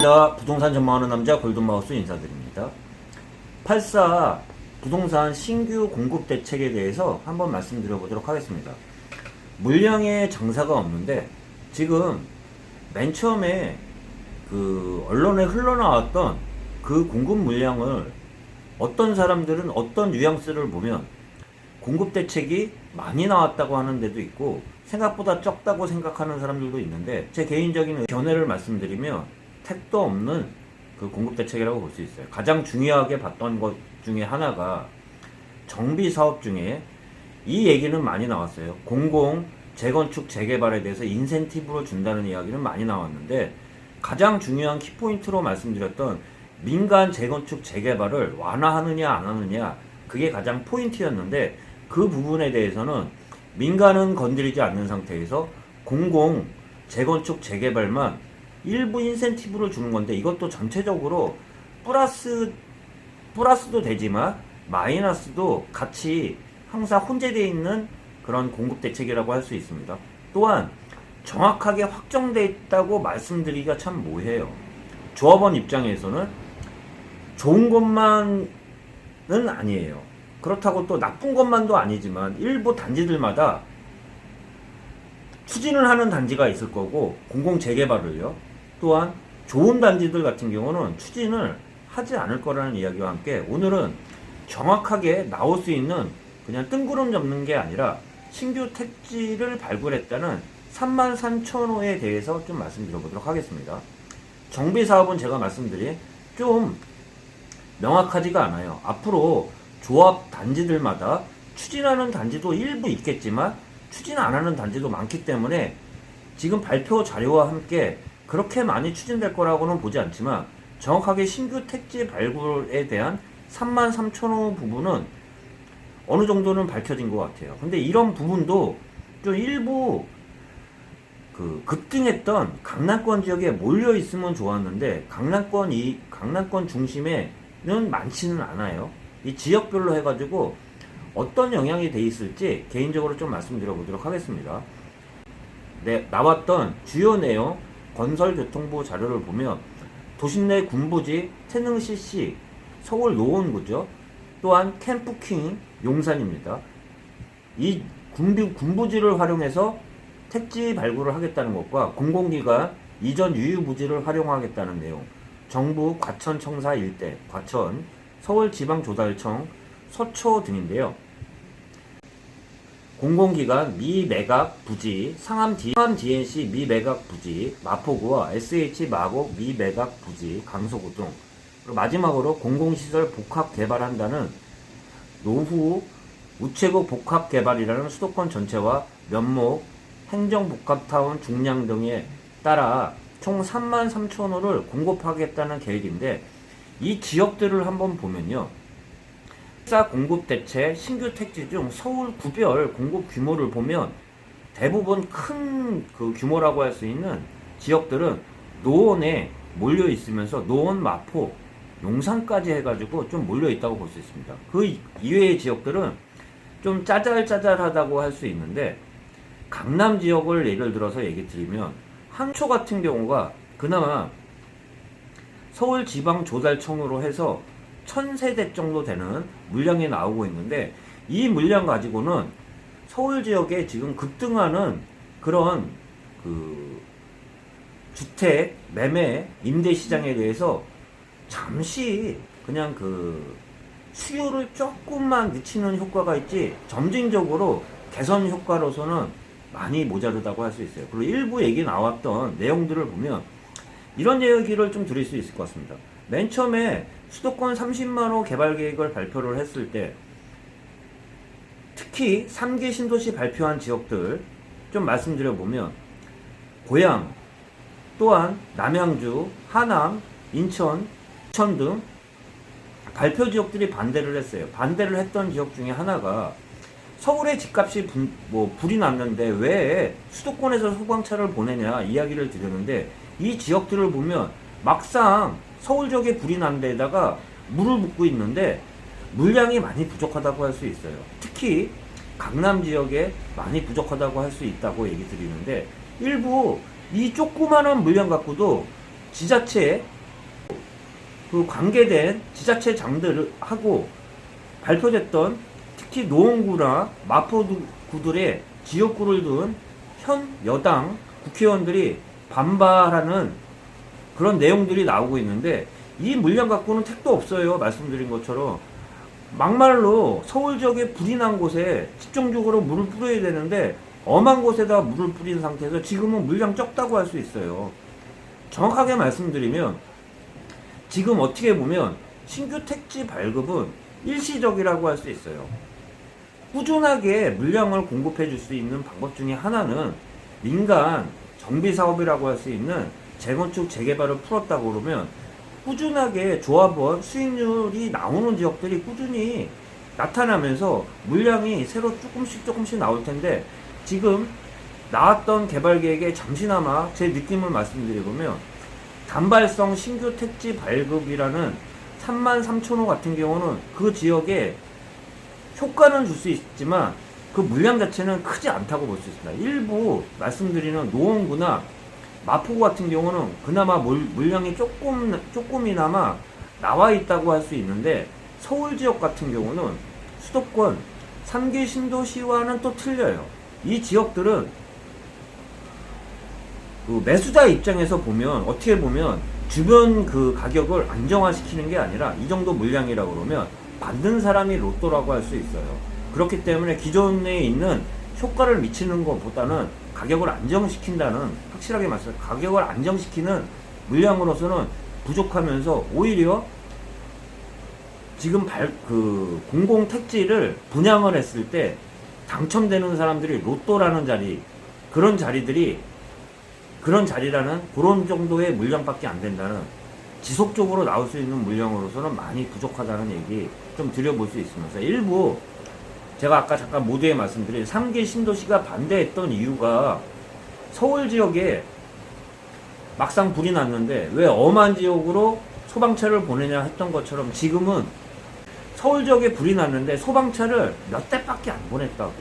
반갑습니다. 부동산 전망하는 남자 골든마우스 인사드립니다. 84 부동산 신규 공급 대책에 대해서 한번 말씀드려보도록 하겠습니다. 물량의 장사가 없는데 지금 맨 처음에 그 언론에 흘러나왔던 그 공급 물량을 어떤 사람들은 어떤 뉘앙스를 보면 공급 대책이 많이 나왔다고 하는 데도 있고 생각보다 적다고 생각하는 사람들도 있는데, 제 개인적인 견해를 말씀드리면 택도 없는 그 공급 대책이라고 볼 수 있어요. 가장 중요하게 봤던 것 중에 하나가 정비 사업 중에 이 얘기는 많이 나왔어요. 공공 재건축 재개발에 대해서 인센티브로 준다는 이야기는 많이 나왔는데, 가장 중요한 키포인트로 말씀드렸던 민간 재건축 재개발을 완화하느냐 안 하느냐, 그게 가장 포인트였는데, 그 부분에 대해서는 민간은 건드리지 않는 상태에서 공공 재건축 재개발만 일부 인센티브를 주는 건데, 이것도 전체적으로 플러스도 되지만 마이너스도 같이 항상 혼재되어 있는 그런 공급 대책이라고 할 수 있습니다. 또한 정확하게 확정되어 있다고 말씀드리기가 참 모호해요. 조합원 입장에서는 좋은 것만은 아니에요. 그렇다고 또 나쁜 것만도 아니지만 일부 단지들마다 추진을 하는 단지가 있을 거고, 공공 재개발을요. 또한 좋은 단지들 같은 경우는 추진을 하지 않을 거라는 이야기와 함께, 오늘은 정확하게 나올 수 있는 그냥 뜬구름 잡는 게 아니라 신규 택지를 발굴했다는 33,000호에 대해서 좀 말씀드려보도록 하겠습니다. 정비사업은 제가 말씀드린 좀 명확하지가 않아요. 앞으로 조합 단지들마다 추진하는 단지도 일부 있겠지만 추진 안 하는 단지도 많기 때문에 지금 발표 자료와 함께 그렇게 많이 추진될 거라고는 보지 않지만, 정확하게 신규 택지 발굴에 대한 33,000호 부분은 어느 정도는 밝혀진 것 같아요. 근데 이런 부분도 좀 일부 급등했던 강남권 지역에 몰려 있으면 좋았는데, 강남권 중심에는 많지는 않아요. 이 지역별로 해가지고 어떤 영향이 돼 있을지 개인적으로 좀 말씀드려보도록 하겠습니다. 네, 나왔던 주요 내용 건설교통부 자료를 보면 도심 내 군부지 태릉CC, 서울 노원구죠. 또한 캠프킹 용산입니다. 이 군부지를 활용해서 택지 발굴을 하겠다는 것과 공공기관 이전 유휴부지를 활용하겠다는 내용, 정부 과천청사 일대, 과천, 서울지방조달청, 서초 등인데요. 공공기관 미매각 부지, 상암 DNC 미매각 부지, 마포구와 SH 마곡 미매각 부지, 강서구 등. 그리고 마지막으로 공공시설 복합 개발한다는 노후 우체국 복합 개발이라는 수도권 전체와 면목 행정복합타운 중량 등에 따라 총 33,000호를 공급하겠다는 계획인데, 이 지역들을 한번 보면요. 공급 대체 신규 택지 중 서울 구별 공급 규모를 보면 대부분 큰 그 규모라고 할 수 있는 지역들은 노원에 몰려 있으면서 노원, 마포, 용산까지 해가지고 좀 몰려 있다고 볼 수 있습니다. 그 이외의 지역들은 좀 짜잘짜잘하다고 할 수 있는데, 강남 지역을 예를 들어서 얘기 드리면 항초 같은 경우가 그나마 서울지방조달청으로 해서 1000세대 정도 되는 물량이 나오고 있는데, 이 물량 가지고는 서울 지역에 지금 급등하는 그런 주택 매매 임대 시장에 대해서 잠시 그냥 수요를 조금만 늦추는 효과가 있지, 점진적으로 개선 효과로서는 많이 모자르다고 할 수 있어요. 그리고 일부 얘기 나왔던 내용들을 보면 이런 얘기를 좀 드릴 수 있을 것 같습니다. 맨 처음에 수도권 30만호 개발 계획을 발표를 했을 때, 특히 3기 신도시 발표한 지역들 좀 말씀드려보면 고양, 또한 남양주, 하남, 인천 등 발표 지역들이 반대를 했어요. 반대를 했던 지역 중에 하나가 서울의 집값이 불이 났는데 왜 수도권에서 소방차를 보내냐 이야기를 드렸는데, 이 지역들을 보면 막상 서울 지역에 불이 난 데다가 물을 붓고 있는데 물량이 많이 부족하다고 할 수 있어요. 특히 강남 지역에 많이 부족하다고 할 수 있다고 얘기 드리는데, 일부 이 조그마한 물량 갖고도 지자체에 그 관계된 지자체장들하고 발표됐던 특히 노원구나 마포구들의 지역구를 둔 현 여당 국회의원들이 반발하는 그런 내용들이 나오고 있는데, 이 물량 갖고는 택도 없어요. 말씀드린 것처럼 막말로 서울 지역에 불이 난 곳에 집중적으로 물을 뿌려야 되는데 엄한 곳에다 물을 뿌린 상태에서 지금은 물량 적다고 할 수 있어요. 정확하게 말씀드리면 지금 어떻게 보면 신규 택지 발급은 일시적이라고 할 수 있어요. 꾸준하게 물량을 공급해 줄 수 있는 방법 중에 하나는 민간 정비사업이라고 할 수 있는 재건축 재개발을 풀었다고 그러면 꾸준하게 조합원 수익률이 나오는 지역들이 꾸준히 나타나면서 물량이 새로 조금씩 나올 텐데, 지금 나왔던 개발 계획에 잠시나마 제 느낌을 말씀드리면 단발성 신규 택지 발급이라는 33,000호 같은 경우는 그 지역에 효과는 줄 수 있지만 그 물량 자체는 크지 않다고 볼 수 있습니다. 일부 말씀드리는 노원구나 마포구 같은 경우는 그나마 물량이 조금이나마 나와 있다고 할 수 있는데, 서울 지역 같은 경우는 수도권 3기 신도시와는 또 틀려요. 이 지역들은 그 매수자 입장에서 보면 어떻게 보면 주변 그 가격을 안정화시키는 게 아니라 이 정도 물량이라고 그러면 받는 사람이 로또라고 할 수 있어요. 그렇기 때문에 기존에 있는 효과를 미치는 것보다는 가격을 안정시킨다는, 확실하게 말씀드려요. 가격을 안정시키는 물량으로서는 부족하면서 오히려 지금 공공 택지를 분양을 했을 때 당첨되는 사람들이 로또라는 자리, 그런 자리라는 그런 정도의 물량밖에 안 된다는, 지속적으로 나올 수 있는 물량으로서는 많이 부족하다는 얘기 좀 드려볼 수 있으면서, 일부 제가 아까 잠깐 모두에 말씀드린 3기 신도시가 반대했던 이유가 서울 지역에 막상 불이 났는데 왜 엄한 지역으로 소방차를 보내냐 했던 것처럼, 지금은 서울 지역에 불이 났는데 소방차를 몇 대밖에 안 보냈다고,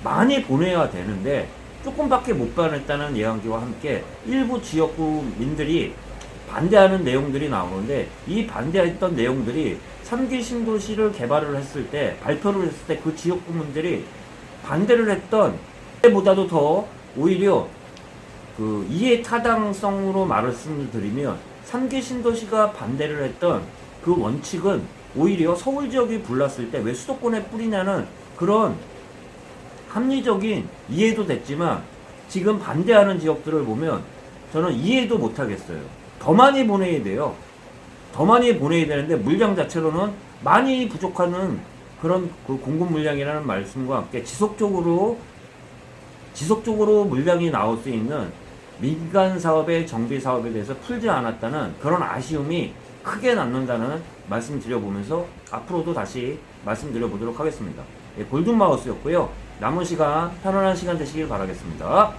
많이 보내야 되는데 조금밖에 못 보냈다는 이야기와 함께 일부 지역구민들이 반대하는 내용들이 나오는데, 이 반대했던 내용들이 3기 신도시를 개발을 했을 때, 발표를 했을 때 그 지역구민들이 반대를 했던 때보다도 더 오히려 그 이해 타당성으로 말씀을 드리면 3기 신도시가 반대를 했던 그 원칙은 오히려 서울 지역이 불났을 때 왜 수도권에 뿌리냐는 그런 합리적인 이해도 됐지만, 지금 반대하는 지역들을 보면 저는 이해도 못하겠어요. 더 많이 보내야 돼요. 더 많이 보내야 되는데 물량 자체로는 많이 부족하는 그런 그 공급 물량이라는 말씀과 함께 지속적으로 물량이 나올 수 있는 민간 사업의 정비 사업에 대해서 풀지 않았다는 그런 아쉬움이 크게 남는다는 말씀 드려보면서 앞으로도 다시 말씀드려보도록 하겠습니다. 골든마우스였고요. 남은 시간 편안한 시간 되시길 바라겠습니다.